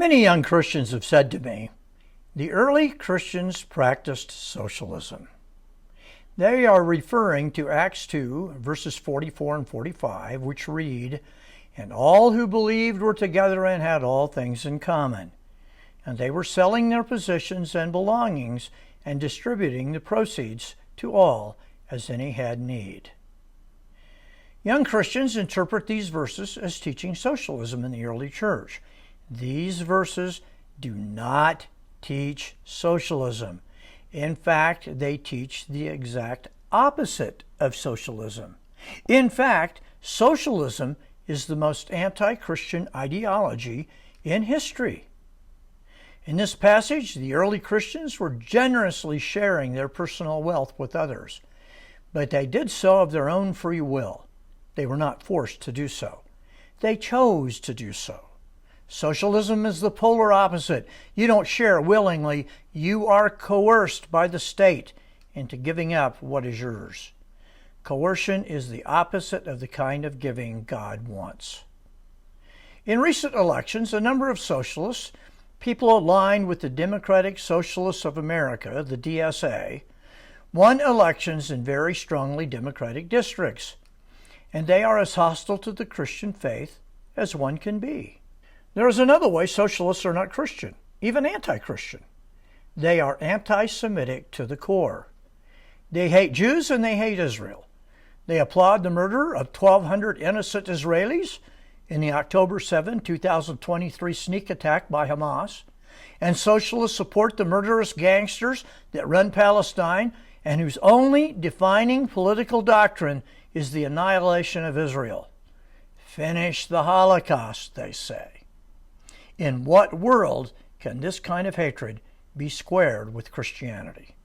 Many young Christians have said to me, the early Christians practiced socialism. They are referring to Acts 2, verses 44 and 45, which read, "And all who believed were together and had all things in common. And they were selling their possessions and belongings and distributing the proceeds to all as any had need." Young Christians interpret these verses as teaching socialism in the early church. These verses do not teach socialism. In fact, they teach the exact opposite of socialism. In fact, socialism is the most anti-Christian ideology in history. In this passage, the early Christians were generously sharing their personal wealth with others, but they did so of their own free will. They were not forced to do so. They chose to do so. Socialism is the polar opposite. You don't share willingly. You are coerced by the state into giving up what is yours. Coercion is the opposite of the kind of giving God wants. In recent elections, a number of socialists, people aligned with the Democratic Socialists of America, the DSA, won elections in very strongly Democratic districts, and they are as hostile to the Christian faith as one can be. There is another way socialists are not Christian, even anti-Christian. They are anti-Semitic to the core. They hate Jews and they hate Israel. They applaud the murder of 1,200 innocent Israelis in the October 7, 2023 sneak attack by Hamas. And socialists support the murderous gangsters that run Palestine and whose only defining political doctrine is the annihilation of Israel. Finish the Holocaust, they say. In what world can this kind of hatred be squared with Christianity?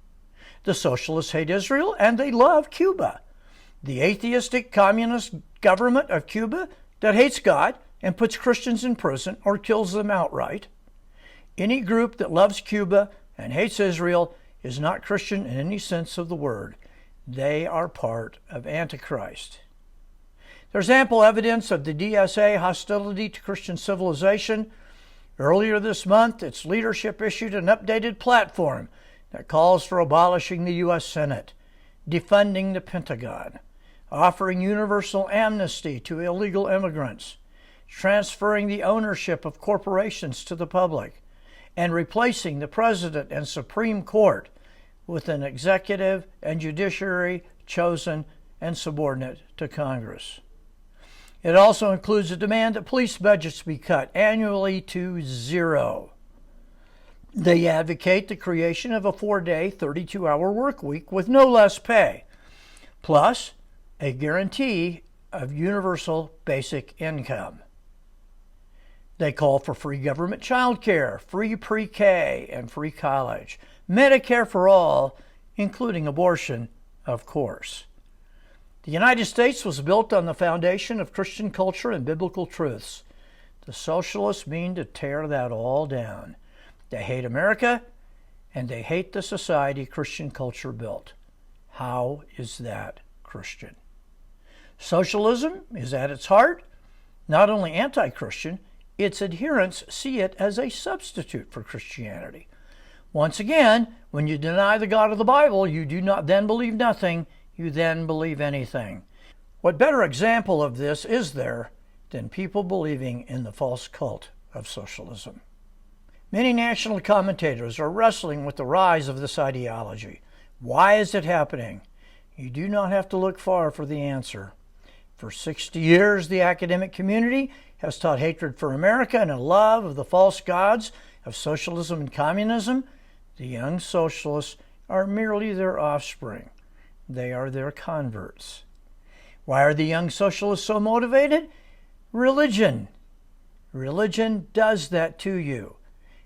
The socialists hate Israel and they love Cuba, the atheistic communist government of Cuba that hates God and puts Christians in prison or kills them outright. Any group that loves Cuba and hates Israel is not Christian in any sense of the word. They are part of Antichrist. There's ample evidence of the DSA hostility to Christian civilization. Earlier this month, its leadership issued an updated platform that calls for abolishing the U.S. Senate, defunding the Pentagon, offering universal amnesty to illegal immigrants, transferring the ownership of corporations to the public, and replacing the President and Supreme Court with an executive and judiciary chosen and subordinate to Congress. It also includes a demand that police budgets be cut annually to zero. They advocate the creation of a 4-day, 32-hour work week with no less pay, plus a guarantee of universal basic income. They call for free government child care, free pre-K and free college, Medicare for all, including abortion, of course. The United States was built on the foundation of Christian culture and biblical truths. The socialists mean to tear that all down. They hate America, and they hate the society Christian culture built. How is that Christian? Socialism is at its heart not only anti-Christian, its adherents see it as a substitute for Christianity. Once again, when you deny the God of the Bible, you do not then believe nothing, you then believe anything. What better example of this is there than people believing in the false cult of socialism? Many national commentators are wrestling with the rise of this ideology. Why is it happening? You do not have to look far for the answer. For 60 years, the academic community has taught hatred for America and a love of the false gods of socialism and communism. The young socialists are merely their offspring. They are their converts. Why are the young socialists so motivated? Religion. Religion does that to you,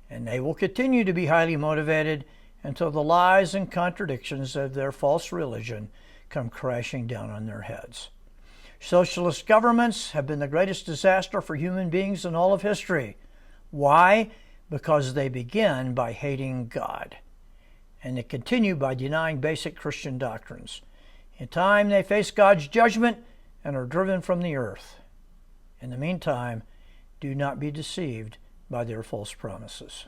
and they will continue to be highly motivated until the lies and contradictions of their false religion come crashing down on their heads. Socialist governments have been the greatest disaster for human beings in all of history. Why? Because they begin by hating God, and they continue by denying basic Christian doctrines. In time, they face God's judgment and are driven from the earth. In the meantime, do not be deceived by their false promises.